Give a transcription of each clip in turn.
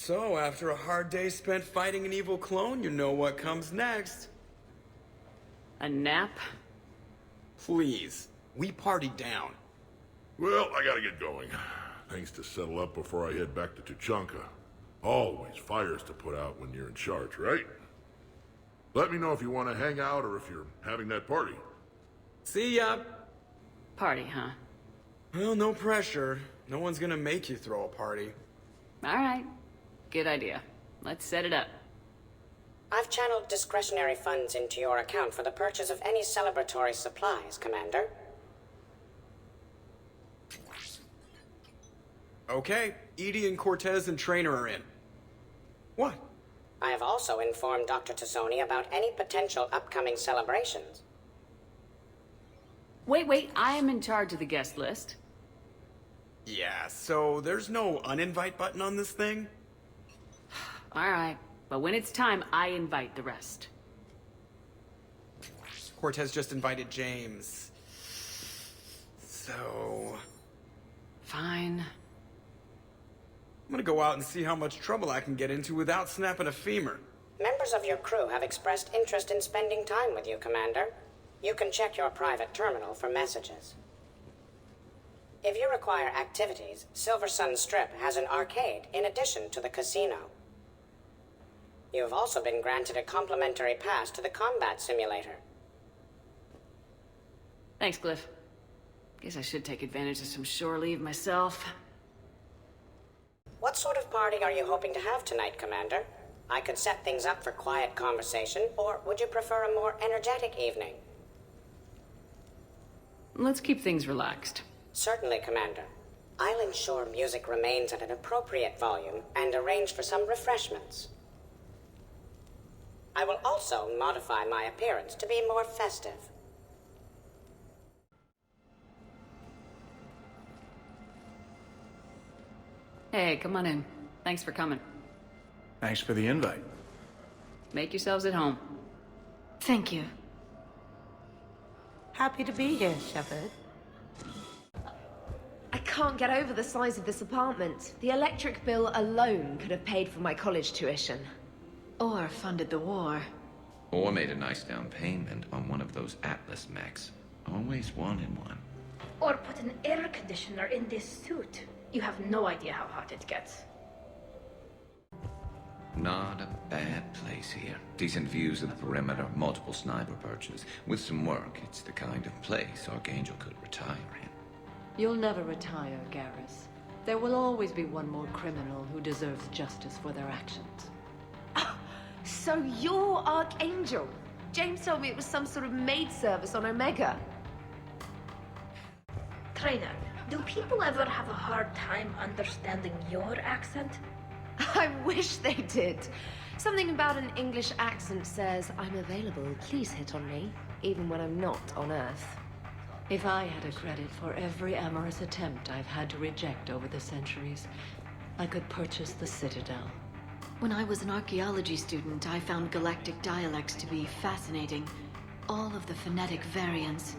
So, after a hard day spent fighting an evil clone, you know what comes next. A nap? Please, we party down. Well, I gotta get going. Things to settle up before I head back to Tuchanka. Always fires to put out when you're in charge, right? Let me know if you want to hang out or if you're having that party. See ya! Party, huh? Well, no pressure. No one's gonna make you throw a party. Alright. Good idea. Let's set it up. I've channeled discretionary funds into your account for the purchase of any celebratory supplies, Commander. Okay, Edie and Cortez and Trainer are in. What? I have also informed Dr. Tassoni about any potential upcoming celebrations. Wait, I am in charge of the guest list. Yeah, so there's no uninvite button on this thing? Alright, but when it's time, I invite the rest. Cortez just invited James. So... Fine. I'm gonna go out and see how much trouble I can get into without snapping a femur. Members of your crew have expressed interest in spending time with you, Commander. You can check your private terminal for messages. If you require activities, Silver Sun Strip has an arcade in addition to the casino. You have also been granted a complimentary pass to the combat simulator. Thanks, Cliff. Guess I should take advantage of some shore leave myself. What sort of party are you hoping to have tonight, Commander? I could set things up for quiet conversation, or would you prefer a more energetic evening? Let's keep things relaxed. Certainly, Commander. I'll ensure music remains at an appropriate volume and arrange for some refreshments. I will also modify my appearance to be more festive. Hey, come on in. Thanks for coming. Thanks for the invite. Make yourselves at home. Thank you. Happy to be here, Shepard. I can't get over the size of this apartment. The electric bill alone could have paid for my college tuition. Or funded the war. Or made a nice down payment on one of those Atlas mechs. Always wanted one. Or put an air conditioner in this suit. You have no idea how hot it gets. Not a bad place here. Decent views of the perimeter, multiple sniper perches. With some work, it's the kind of place Archangel could retire in. You'll never retire, Garrus. There will always be one more criminal who deserves justice for their actions. So you're Archangel? James told me it was some sort of maid service on Omega. Trainer, do people ever have a hard time understanding your accent? I wish they did. Something about an English accent says, I'm available, please hit on me, even when I'm not on Earth. If I had a credit for every amorous attempt I've had to reject over the centuries, I could purchase the Citadel. When I was an archaeology student, I found galactic dialects to be fascinating. All of the phonetic variants.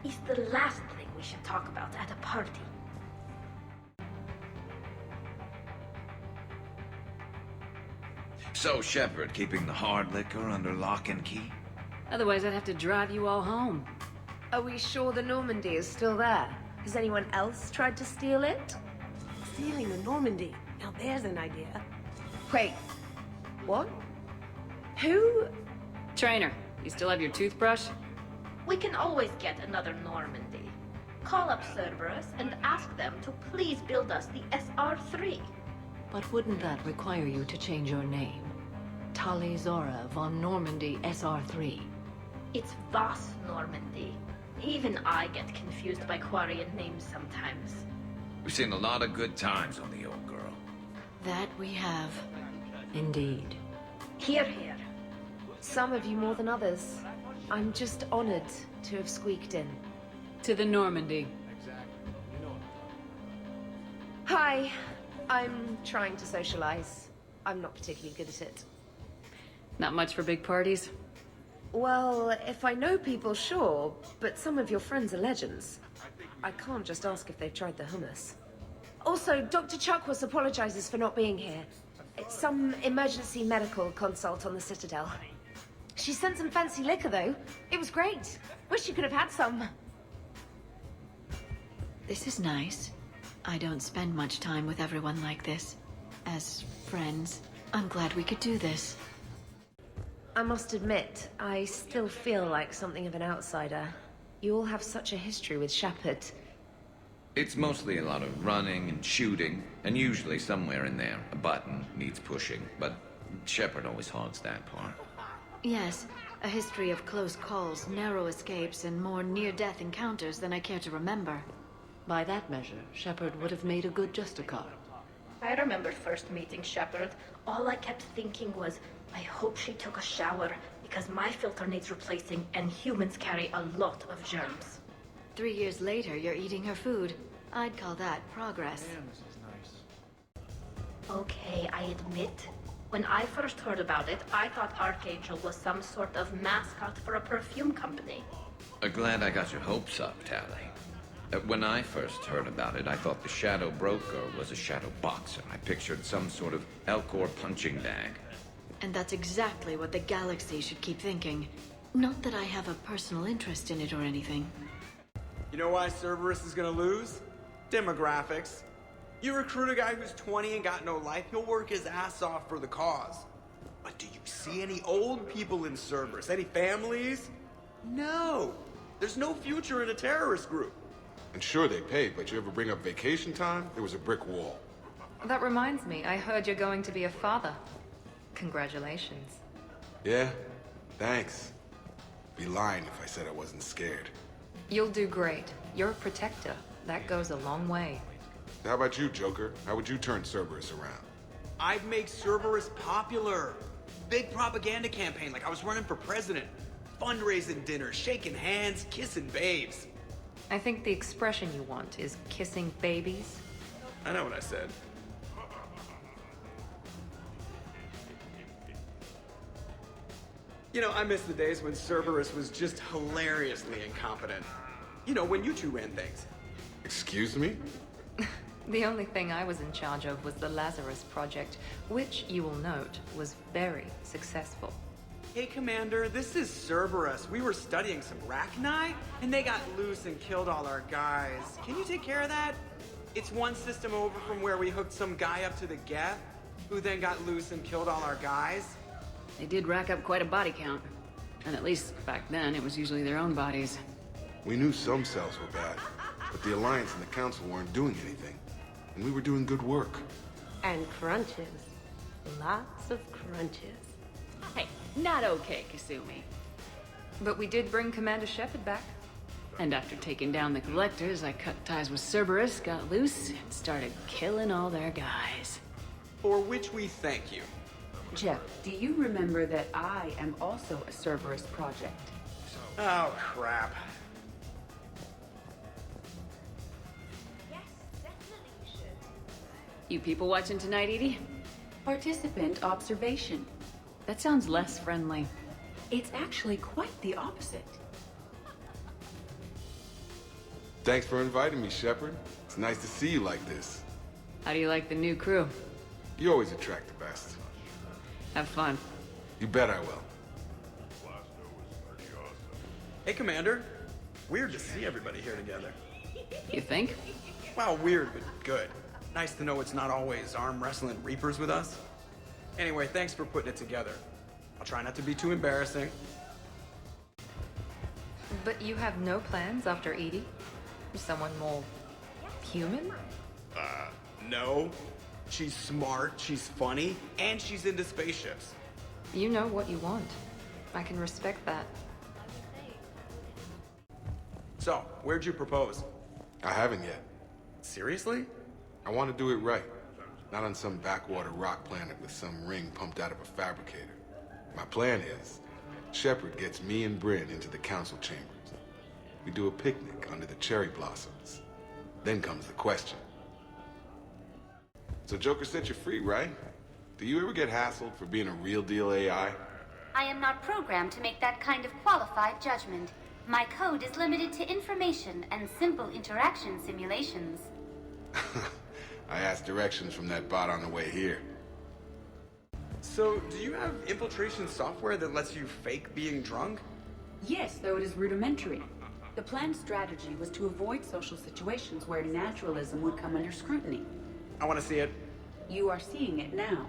It's the last thing we should talk about at a party. So, Shepard, keeping the hard liquor under lock and key? Otherwise, I'd have to drive you all home. Are we sure the Normandy is still there? Has anyone else tried to steal it? Stealing the Normandy. Now there's an idea. Wait, what? Who? Trainer, you still have your toothbrush? We can always get another Normandy. Call up Cerberus and ask them to please build us the SR-3. But wouldn't that require you to change your name? Tali Zora von Normandy SR-3. It's Voss Normandy. Even I get confused by Quarian names sometimes. We've seen a lot of good times on the old girl. That we have. Indeed. Here, here. Some of you more than others. I'm just honored to have squeaked in. To the Normandy. Hi. I'm trying to socialize. I'm not particularly good at it. Not much for big parties? Well, if I know people, sure, but some of your friends are legends. I can't just ask if they've tried the hummus. Also, Dr. Chuckwas apologizes for not being here. It's some emergency medical consult on the Citadel. She sent some fancy liquor, though. It was great. Wish you could have had some. This is nice. I don't spend much time with everyone like this. As friends, I'm glad we could do this. I must admit, I still feel like something of an outsider. You all have such a history with Shepard. It's mostly a lot of running and shooting, and usually somewhere in there, a button needs pushing, but Shepard always hogs that part. Yes, a history of close calls, narrow escapes, and more near-death encounters than I care to remember. By that measure, Shepard would have made a good Justicar. I remember first meeting Shepard. All I kept thinking was, I hope she took a shower, because my filter needs replacing, and humans carry a lot of germs. 3 years later, you're eating her food. I'd call that progress. Damn, this is nice. Okay, I admit. When I first heard about it, I thought Archangel was some sort of mascot for a perfume company. Glad I got your hopes up, Tali. When I first heard about it, I thought the Shadow Broker was a shadow boxer. I pictured some sort of Elcor punching bag. And that's exactly what the galaxy should keep thinking. Not that I have a personal interest in it or anything. You know why Cerberus is gonna lose? Demographics. You recruit a guy who's 20 and got no life, he'll work his ass off for the cause. But do you see any old people in Cerberus? Any families? No. There's no future in a terrorist group. And sure, they paid, but you ever bring up vacation time, there was a brick wall. That reminds me, I heard you're going to be a father. Congratulations. Yeah? Thanks. Be lying if I said I wasn't scared. You'll do great. You're a protector. That goes a long way. How about you, Joker? How would you turn Cerberus around? I'd make Cerberus popular. Big propaganda campaign like I was running for president. Fundraising dinners, shaking hands, kissing babes. I think the expression you want is kissing babies. I know what I said. You know, I miss the days when Cerberus was just hilariously incompetent. You know, when you two ran things. Excuse me? The only thing I was in charge of was the Lazarus Project, which, you will note, was very successful. Hey, Commander, this is Cerberus. We were studying some Rachni, and they got loose and killed all our guys. Can you take care of that? It's one system over from where we hooked some guy up to the Geth, who then got loose and killed all our guys. They did rack up quite a body count. And at least back then, it was usually their own bodies. We knew some cells were bad, but the Alliance and the Council weren't doing anything. And we were doing good work. And crunches. Lots of crunches. Hey, not okay, Kasumi. But we did bring Commander Shepard back. And after taking down the Collectors, I cut ties with Cerberus, got loose, and started killing all their guys. For which we thank you. Jeff, do you remember that I am also a Cerberus project? Oh, crap. You people watching tonight, Edie? Participant observation. That sounds less friendly. It's actually quite the opposite. Thanks for inviting me, Shepard. It's nice to see you like this. How do you like the new crew? You always attract the best. Have fun. You bet I will. Hey, Commander. Weird to see everybody here together. You think? Well, weird, but good. Nice to know it's not always arm wrestling Reapers with us. Anyway, thanks for putting it together. I'll try not to be too embarrassing. But you have no plans after Edie? Someone more human? No. She's smart, she's funny, and she's into spaceships. You know what you want. I can respect that. So, where'd you propose? I haven't yet. Seriously? I want to do it right. Not on some backwater rock planet with some ring pumped out of a fabricator. My plan is, Shepard gets me and Bryn into the council chambers. We do a picnic under the cherry blossoms. Then comes the question. So Joker set you free, right? Do you ever get hassled for being a real deal AI? I am not programmed to make that kind of qualified judgment. My code is limited to information and simple interaction simulations. I asked directions from that bot on the way here. So, do you have infiltration software that lets you fake being drunk? Yes, though it is rudimentary. The planned strategy was to avoid social situations where naturalism would come under scrutiny. I want to see it. You are seeing it now.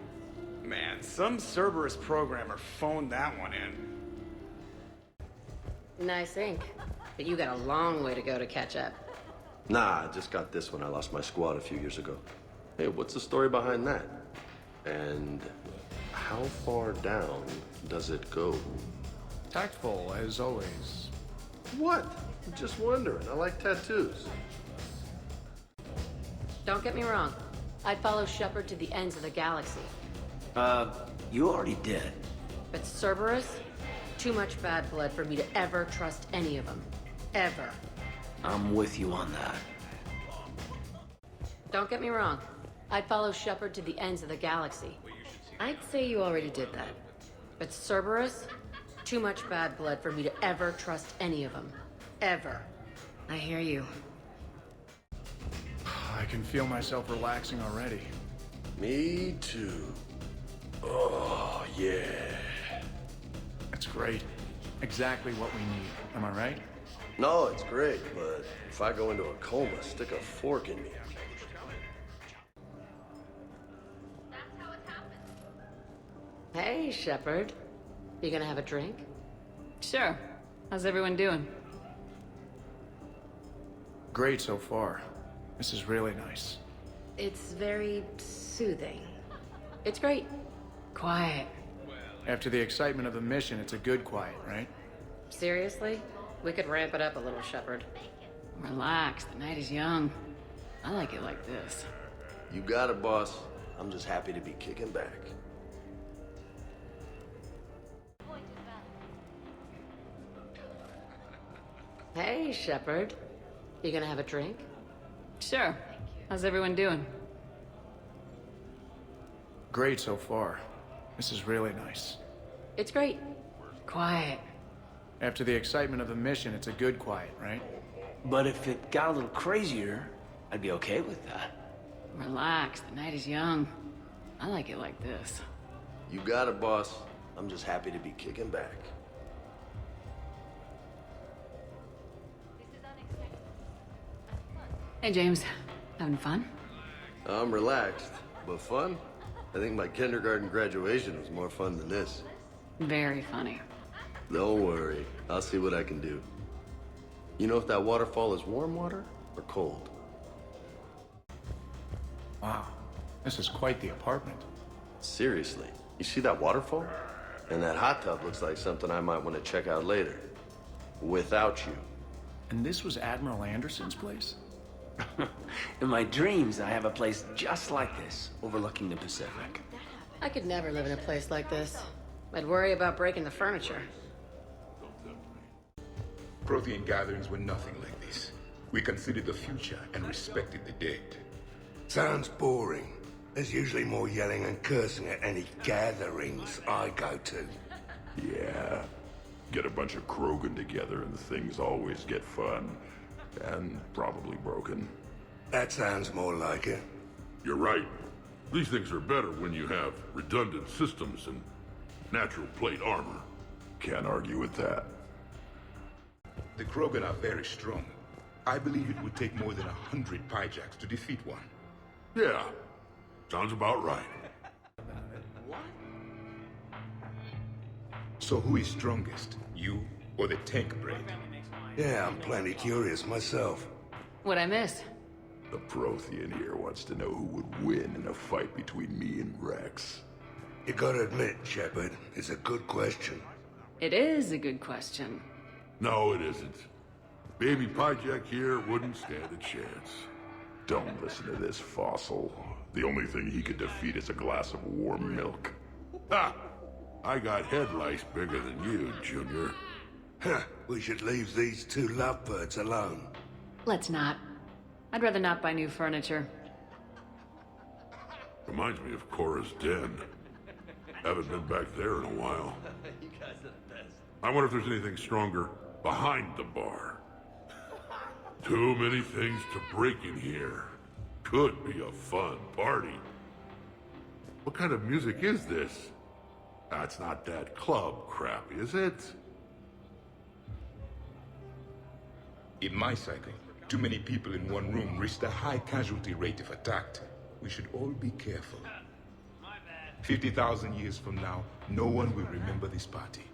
Man, some Cerberus programmer phoned that one in. Nice ink. But you got a long way to go to catch up. Nah, I just got this when I lost my squad a few years ago. Hey, what's the story behind that? And how far down does it go? Tactful, as always. What? I'm just wondering. I like tattoos. Don't get me wrong. I'd follow Shepard to the ends of the galaxy. You already did. But Cerberus? Too much bad blood for me to ever trust any of them. Ever. I'm with you on that. Don't get me wrong. I'd follow Shepard to the ends of the galaxy. I'd say you already did that. But Cerberus? Too much bad blood for me to ever trust any of them. Ever. I hear you. I can feel myself relaxing already. Me too. Oh, yeah. That's great. Exactly what we need. Am I right? No, it's great, but if I go into a coma, stick a fork in me. Hey, Shepard. You gonna have a drink? Sure. How's everyone doing? Great so far. This is really nice. It's very soothing. It's great. Quiet. After the excitement of the mission, it's a good quiet, right? Seriously? We could ramp it up a little, Shepard. Relax, the night is young. I like it like this. You got it, boss. I'm just happy to be kicking back. Hey, Shepard. You gonna have a drink? Sure. How's everyone doing? Great so far. This is really nice. It's great. Quiet. After the excitement of the mission, it's a good quiet, right? But if it got a little crazier, I'd be okay with that. Relax, the night is young. I like it like this. You got it, boss. I'm just happy to be kicking back. Hey, James. Having fun? I'm relaxed, but fun? I think my kindergarten graduation was more fun than this. Very funny. Don't worry. I'll see what I can do. You know if that waterfall is warm water or cold? Wow. This is quite the apartment. Seriously. You see that waterfall? And that hot tub looks like something I might want to check out later. Without you. And this was Admiral Anderson's place? In my dreams, I have a place just like this, overlooking the Pacific. I could never live in a place like this. I'd worry about breaking the furniture. Prothean gatherings were nothing like this. We considered the future and respected the dead. Sounds boring. There's usually more yelling and cursing at any gatherings I go to. Yeah. Get a bunch of Krogan together and things always get fun. And probably broken. That sounds more like it. You're right. These things are better when you have redundant systems and natural plate armor. Can't argue with that. The Krogan are very strong. I believe it would take more than 100 Pyjaks to defeat one. Yeah. Sounds about right. So who is strongest? You or the tank brain? Yeah, I'm plenty curious myself. What'd I miss? The Prothean here wants to know who would win in a fight between me and Rex. You gotta admit, Shepard, it's a good question. It is a good question. No, it isn't. Baby Pyjak here wouldn't stand a chance. Don't listen to this fossil. The only thing he could defeat is a glass of warm milk. Ha! I got head lice bigger than you, Junior. Huh, we should leave these two lovebirds alone. Let's not. I'd rather not buy new furniture. Reminds me of Cora's den. Haven't been back there in a while. You guys are the best. I wonder if there's anything stronger behind the bar. Too many things to break in here. Could be a fun party. What kind of music is this? That's not that club crap, is it? In my cycle, too many people in one room risk a high casualty rate if attacked. We should all be careful. 50,000 years from now, no one will remember this party.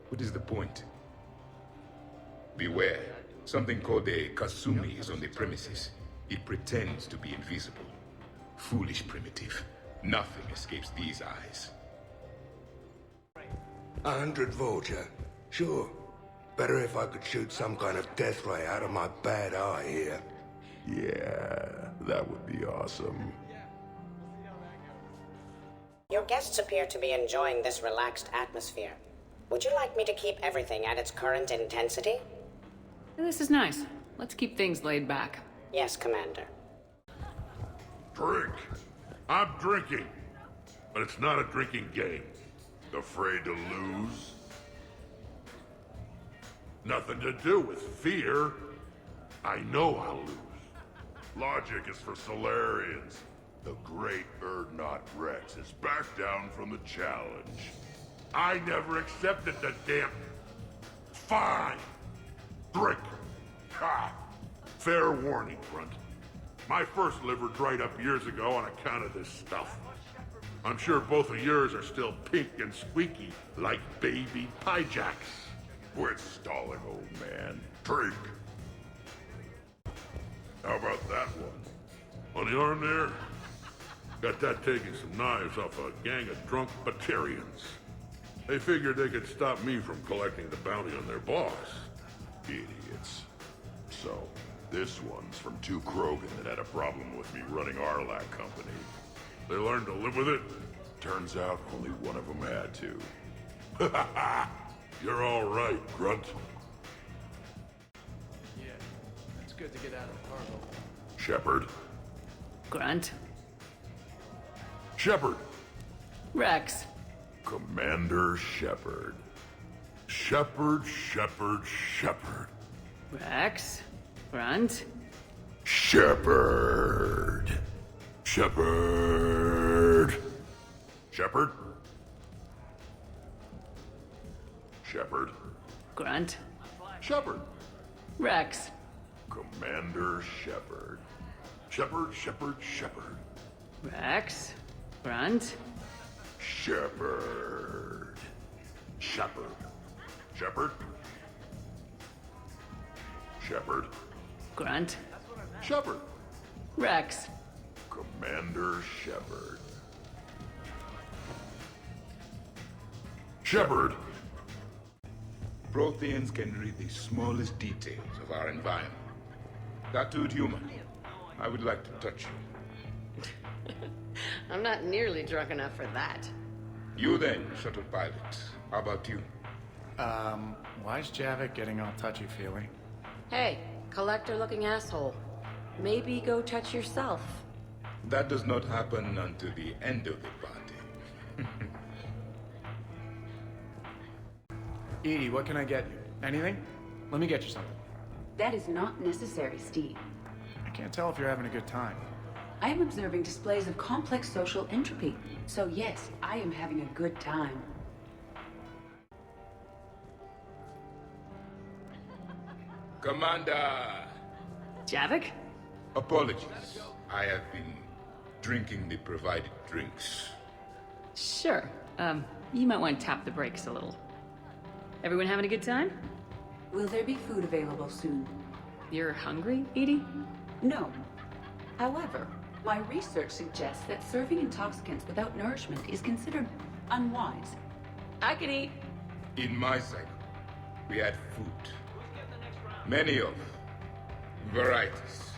What is the point? Beware. Something called a Kasumi is on the premises. It pretends to be invisible. Foolish primitive. Nothing escapes these eyes. 100 Vulture. Sure. Better if I could shoot some kind of death ray out of my bad eye here. Yeah, that would be awesome. Your guests appear to be enjoying this relaxed atmosphere. Would you like me to keep everything at its current intensity? This is nice. Let's keep things laid back. Yes, Commander. Drink. I'm drinking. But it's not a drinking game. Afraid to lose? Nothing to do with fear. I know I'll lose. Logic is for Solarians. The great Urdnot Rex is back down from the challenge. I never accepted the damn... Fine. Drink. Ha! Fair warning, Grunt. My first liver dried up years ago on account of this stuff. I'm sure both of yours are still pink and squeaky, like baby pyjacks. Quit stalling, old man. Drink. How about that one? On the arm there? Got that taking some knives off a gang of drunk Batarians. They figured they could stop me from collecting the bounty on their boss. Idiots. So, this one's from two Krogan that had a problem with me running our lab company. They learned to live with it. Turns out only one of them had to. You're all right, Grunt. Yeah, it's good to get out of cargo. Shepard. Grunt. Shepard. Rex. Commander Shepard. Shepard. Rex. Grunt. Shepard. Shepard. Grunt. Shepard. Rex. Commander Shepard. Shepard. Rex. Grunt. Shepard. Grunt. Shepard. Rex. Commander Shepard. Shepard. Protheans can read the smallest details of our environment. Tattooed human, I would like to touch you. I'm not nearly drunk enough for that. You then, shuttle pilot. How about you? Why's Javik getting all touchy-feely? Hey, collector-looking asshole. Maybe go touch yourself. That does not happen until the end of the party. Edie, what can I get you? Anything? Let me get you something. That is not necessary, Steve. I can't tell if you're having a good time. I am observing displays of complex social entropy. So yes, I am having a good time. Commander! Javik? Apologies. I have been drinking the provided drinks. Sure. You might want to tap the brakes a little. Everyone having a good time? Will there be food available soon? You're hungry, Edie? No. However, my research suggests that serving intoxicants without nourishment is considered unwise. I can eat. In my cycle, we had food. Many of varieties.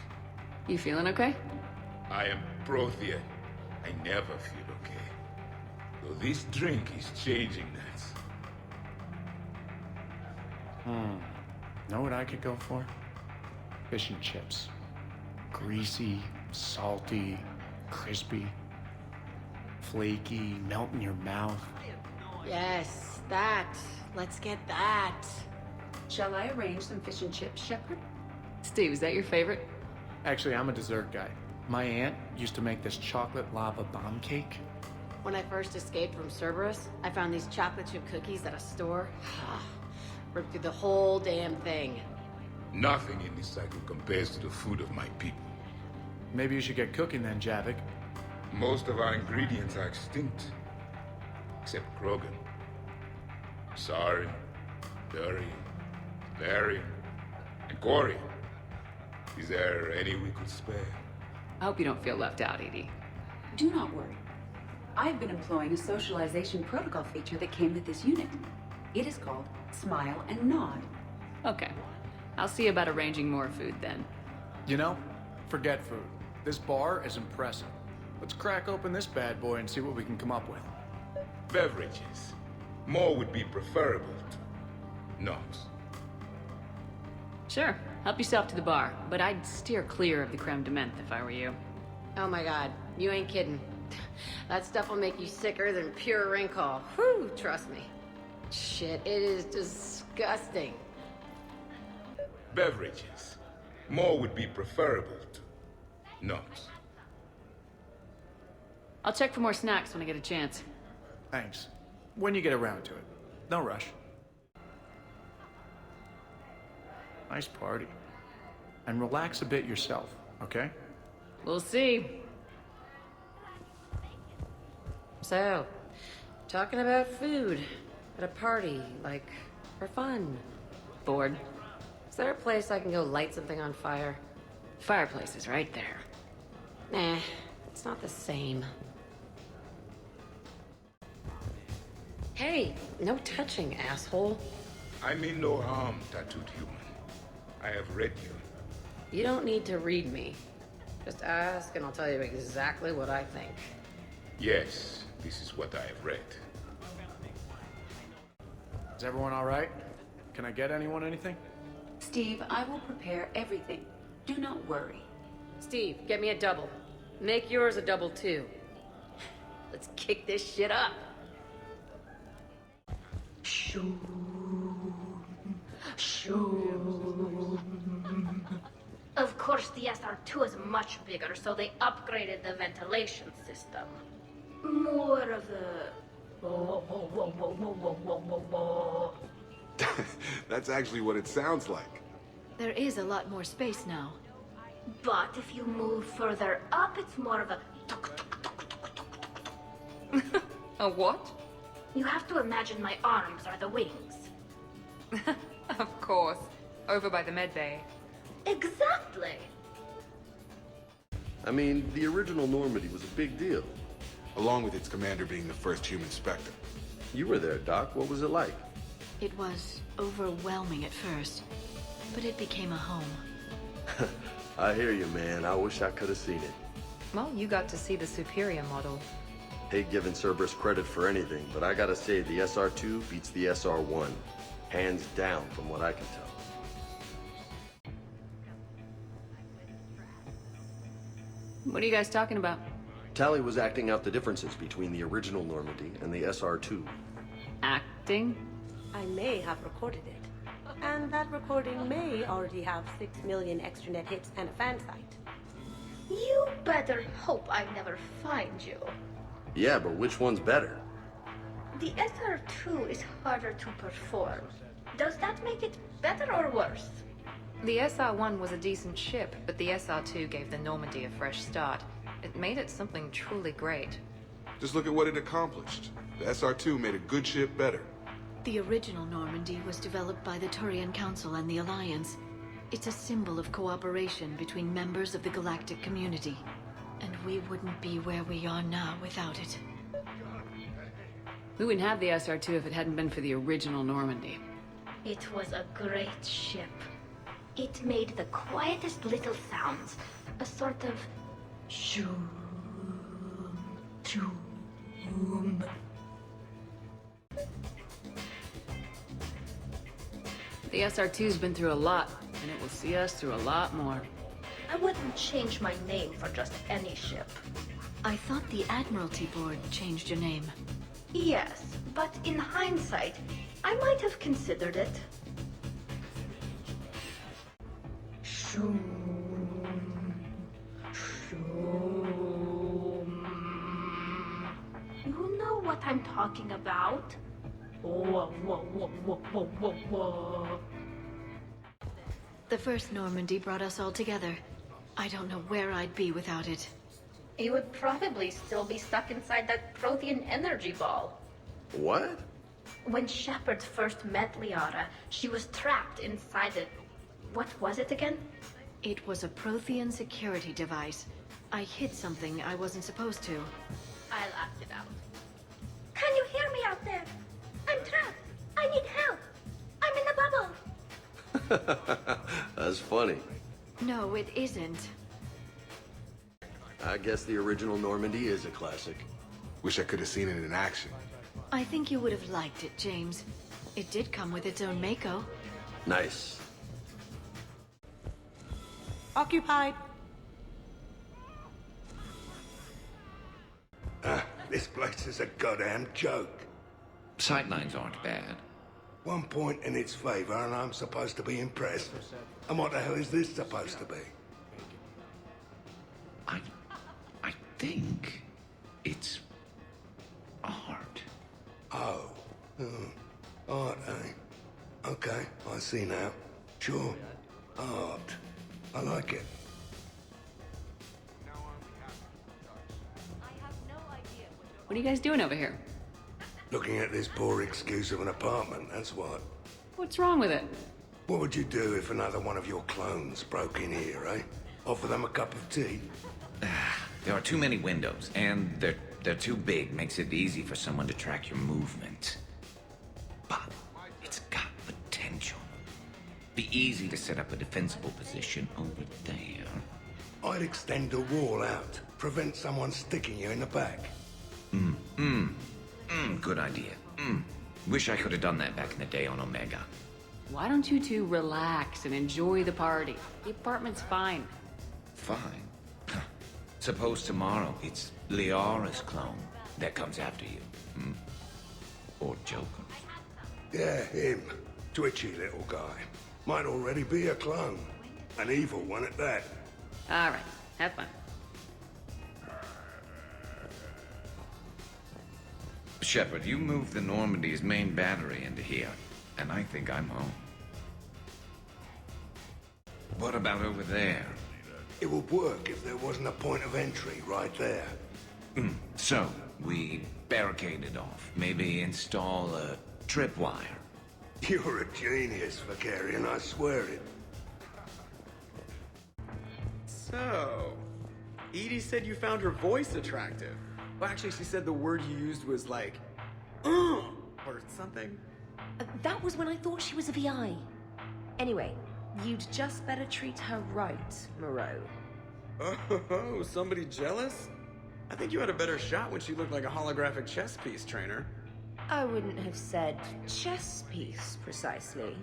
You feeling okay? I am Prothean. I never feel okay. Though this drink is changing that. Know what I could go for? Fish and chips. Greasy, salty, crispy, flaky, melt in your mouth. Yes, that. Let's get that. Shall I arrange some fish and chips, Shepard? Steve, is that your favorite? Actually, I'm a dessert guy. My aunt used to make this chocolate lava bomb cake. When I first escaped from Cerberus, I found these chocolate chip cookies at a store. Ripped through the whole damn thing. Nothing in this cycle compares to the food of my people. Maybe you should get cooking then, Javik. Most of our ingredients are extinct. Except Krogan. Sorry, Durian, Larry, and Corey. Is there any we could spare? I hope you don't feel left out, Edie. Do not worry. I've been employing a socialization protocol feature that came with this unit. It is called Smile and Nod. Okay. I'll see about arranging more food then. You know, forget food. This bar is impressive. Let's crack open this bad boy and see what we can come up with. Beverages. More would be preferable to not. Sure, help yourself to the bar, but I'd steer clear of the creme de menthe if I were you. Oh my god, you ain't kidding. That stuff will make you sicker than pure wrinkle. Whew, trust me. Shit, it is disgusting. Beverages. More would be preferable to not. I'll check for more snacks when I get a chance. Thanks. When you get around to it. No rush. Nice party. And relax a bit yourself, okay? We'll see. So, talking about food at a party, like, for fun. Bored. Is there a place I can go light something on fire? Fireplace is right there. Nah, it's not the same. Hey, no touching, asshole. I mean no harm, tattooed human. I have read you. You don't need to read me. Just ask and I'll tell you exactly what I think. Yes, this is what I have read. Is everyone all right? Can I get anyone anything? Steve, I will prepare everything. Do not worry. Steve, get me a double. Make yours a double too. Let's kick this shit up. Shoo. Of course, the SR2 is much bigger, so they upgraded the ventilation system. More of the... That's actually what it sounds like. There is a lot more space now. But if you move further up, it's more of a... A what? You have to imagine my arms are the wings. Of course. Over by the med bay. Exactly. I mean, the original Normandy was a big deal. Along with its commander being the first human Spectre. You were there, Doc. What was it like? It was overwhelming at first, but it became a home. I hear you, man. I wish I could have seen it. Well, you got to see the superior model. Hate giving Cerberus credit for anything, but I gotta say the SR2 beats the SR1. Hands down, from what I can tell. What are you guys talking about? Tali was acting out the differences between the original Normandy and the SR2. Acting? I may have recorded it. And that recording may already have 6 million extranet hits and a fan site. You better hope I never find you. Yeah, but which one's better? The SR2 is harder to perform. Does that make it better or worse? The SR1 was a decent ship, but the SR2 gave the Normandy a fresh start. It made it something truly great. Just look at what it accomplished. The SR2 made a good ship better. The original Normandy was developed by the Turian Council and the Alliance. It's a symbol of cooperation between members of the galactic community. And we wouldn't be where we are now without it. We wouldn't have the SR2 if it hadn't been for the original Normandy. It was a great ship. It made the quietest little sounds. A sort of... shoom, shoom. The SR2's been through a lot, and it will see us through a lot more. I wouldn't change my name for just any ship. I thought the Admiralty Board changed your name. Yes, but in hindsight, I might have considered it. Shoom, shoom. what I'm talking about. Whoa, whoa, whoa, whoa, whoa, whoa, whoa. The first Normandy brought us all together. I don't know where I'd be without it. You would probably still be stuck inside that Prothean energy ball. What? When Shepard first met Liara, she was trapped inside it. What was it again? It was a Prothean security device. I hit something I wasn't supposed to. I'll act it out. Can you hear me out there? I'm trapped. I need help. I'm in a bubble. That's funny. No, it isn't. I guess the original Normandy is a classic. Wish I could have seen it in action. I think you would have liked it, James. It did come with its own Mako. Nice. Occupied. This place is a goddamn joke. Sightlines aren't bad. 1 point in its favor and I'm supposed to be impressed. And what the hell is this supposed to be? I think it's art. Oh. Art, eh? Okay, I see now. Sure. Art. I like it. What are you guys doing over here? Looking at this poor excuse of an apartment, that's what. What's wrong with it? What would you do if another one of your clones broke in here, eh? Offer them a cup of tea? There are too many windows, and they're too big. Makes it easy for someone to track your movement. But it's got potential. Be easy to set up a defensible position over there. I'd extend the wall out. Prevent someone sticking you in the back. Good idea. Wish I could have done that back in the day on Omega. Why don't you two relax and enjoy the party? The apartment's fine. Fine. Suppose tomorrow it's Liara's clone that comes after you. Or Joker's. Yeah, him. Twitchy little guy. Might already be a clone. An evil one at that. All right, have fun. Shepard, you moved the Normandy's main battery into here, and I think I'm home. What about over there? It would work if there wasn't a point of entry right there. So, we barricade it off. Maybe install a tripwire. You're a genius, Vicarian, I swear it. So, Edie said you found her voice attractive. Well, actually, she said the word you used was like, or something. That was when I thought she was a VI. Anyway, you'd just better treat her right, Moreau. Oh, somebody jealous? I think you had a better shot when she looked like a holographic chess piece, trainer. I wouldn't have said chess piece, precisely.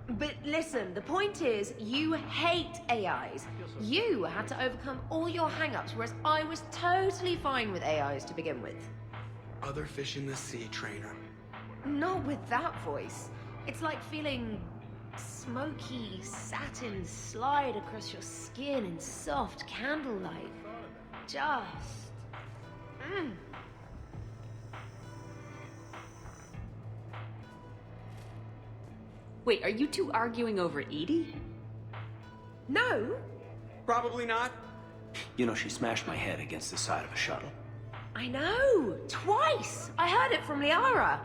But listen, the point is, you hate AIs. You had to overcome all your hang-ups, whereas I was totally fine with AIs to begin with. Other fish in the sea, trainer. Not with that voice. It's like feeling smoky satin slide across your skin in soft candlelight. Just... Wait, are you two arguing over Edie? No. Probably not. You know, she smashed my head against the side of a shuttle. I know! Twice! I heard it from Liara.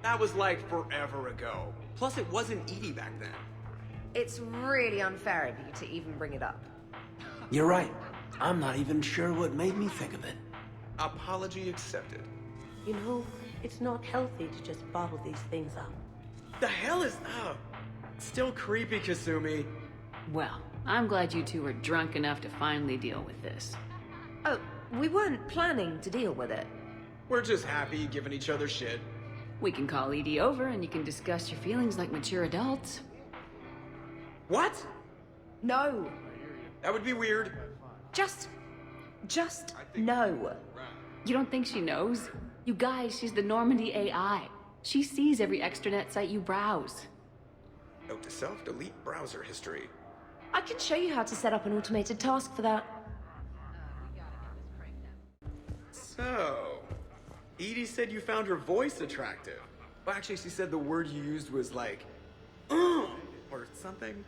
That was like forever ago. Plus, it wasn't Edie back then. It's really unfair of you to even bring it up. You're right. I'm not even sure what made me think of it. Apology accepted. You know, it's not healthy to just bottle these things up. The hell is that? Still creepy, Kasumi. Well, I'm glad you two were drunk enough to finally deal with this. Oh, we weren't planning to deal with it. We're just happy giving each other shit. We can call Edie over and you can discuss your feelings like mature adults. What? No. That would be weird. Just no. You don't think she knows? You guys, she's the Normandy AI. She sees every extranet site you browse. Note to self, delete browser history. I can show you how to set up an automated task for that. So, Edie said you found her voice attractive. Well, actually, she said the word you used was like, or something.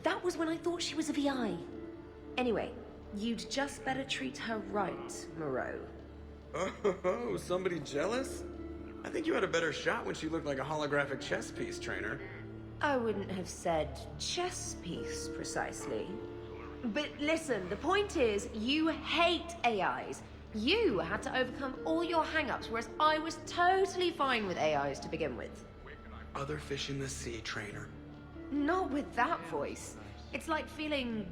That was when I thought she was a VI. Anyway, you'd just better treat her right, Moreau. Oh, somebody jealous? I think you had a better shot when she looked like a holographic chess piece, trainer. I wouldn't have said chess piece precisely. But listen, the point is, you hate AIs. You had to overcome all your hang-ups, whereas I was totally fine with AIs to begin with. Other fish in the sea, trainer. Not with that voice. It's like feeling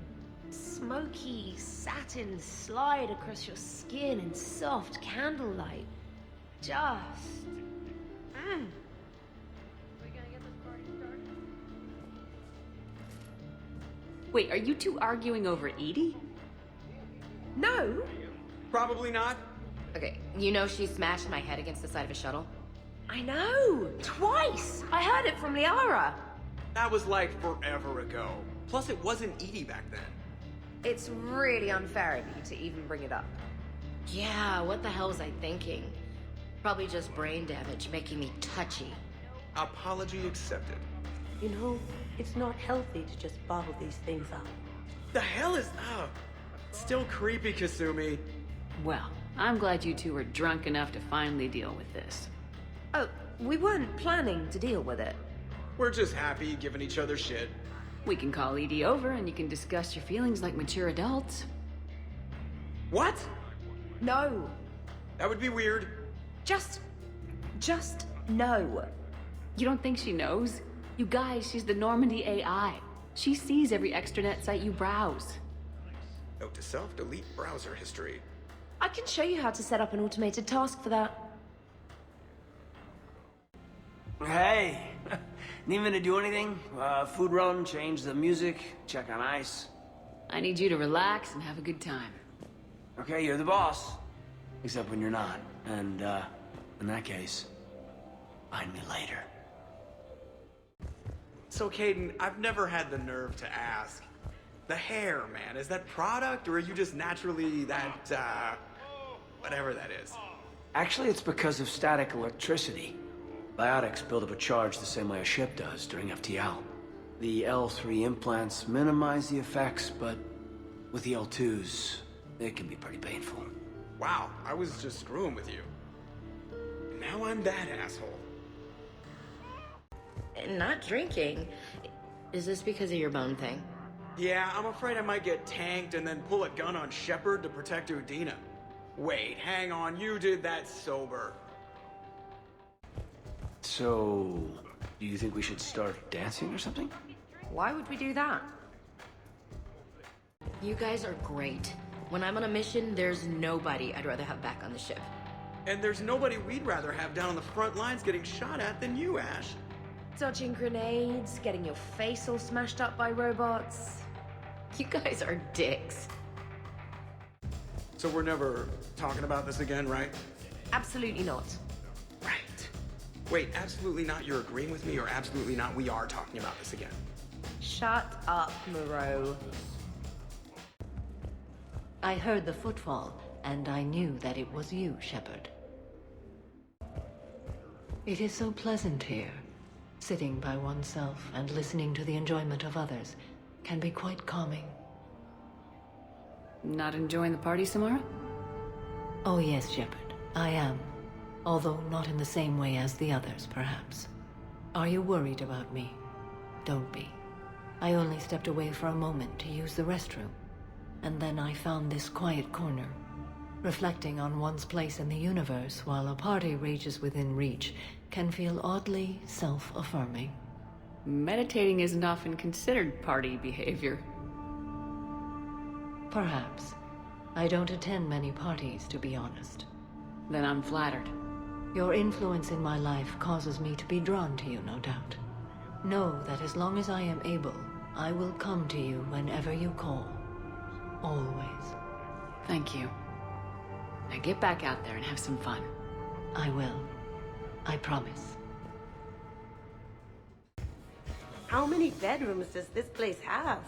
smoky satin slide across your skin in soft candlelight. Just... Wait, are you two arguing over Edie? No. Probably not. Okay, you know she smashed my head against the side of a shuttle? I know! Twice! I heard it from Liara. That was like forever ago. Plus, it wasn't Edie back then. It's really unfair of you to even bring it up. Yeah, what the hell was I thinking? Probably just brain damage making me touchy. Apology accepted. You know, it's not healthy to just bottle these things up. The hell is up? Still creepy, Kasumi. Well, I'm glad you two were drunk enough to finally deal with this. Oh, we weren't planning to deal with it. We're just happy giving each other shit. We can call Edie over and you can discuss your feelings like mature adults. What? No. That would be weird. Just no. You don't think she knows? You guys, she's the Normandy AI. She sees every extranet site you browse. Note to self, delete browser history. I can show you how to set up an automated task for that. Hey, need me to do anything? Food run, change the music, check on ice. I need you to relax and have a good time. Okay, you're the boss. Except when you're not. And, in that case, find me later. So, Kaidan, I've never had the nerve to ask. The hair, man, is that product, or are you just naturally that, whatever that is? Actually, it's because of static electricity. Biotics build up a charge the same way a ship does during FTL. The L3 implants minimize the effects, but with the L2s, it can be pretty painful. Wow, I was just screwing with you. Now I'm that asshole. Not drinking. Is this because of your bone thing? Yeah, I'm afraid I might get tanked and then pull a gun on Shepard to protect Udina. Wait, hang on, you did that sober. So, do you think we should start dancing or something? Why would we do that? You guys are great. When I'm on a mission, there's nobody I'd rather have back on the ship. And there's nobody we'd rather have down on the front lines getting shot at than you, Ash. Dodging grenades, getting your face all smashed up by robots. You guys are dicks. So we're never talking about this again, right? Absolutely not. Right. Wait, absolutely not you're agreeing with me, or absolutely not we are talking about this again? Shut up, Moreau. I heard the footfall, and I knew that it was you, Shepard. It is so pleasant here. Sitting by oneself and listening to the enjoyment of others can be quite calming. Not enjoying the party, Samara? Oh yes, Shepard, I am. Although not in the same way as the others, perhaps. Are you worried about me? Don't be. I only stepped away for a moment to use the restroom, and then I found this quiet corner. Reflecting on one's place in the universe while a party rages within reach can feel oddly self-affirming. Meditating isn't often considered party behavior. Perhaps. I don't attend many parties, to be honest. Then I'm flattered. Your influence in my life causes me to be drawn to you, no doubt. Know that as long as I am able, I will come to you whenever you call. Always. Thank you. Now get back out there and have some fun. I will. I promise. How many bedrooms does this place have?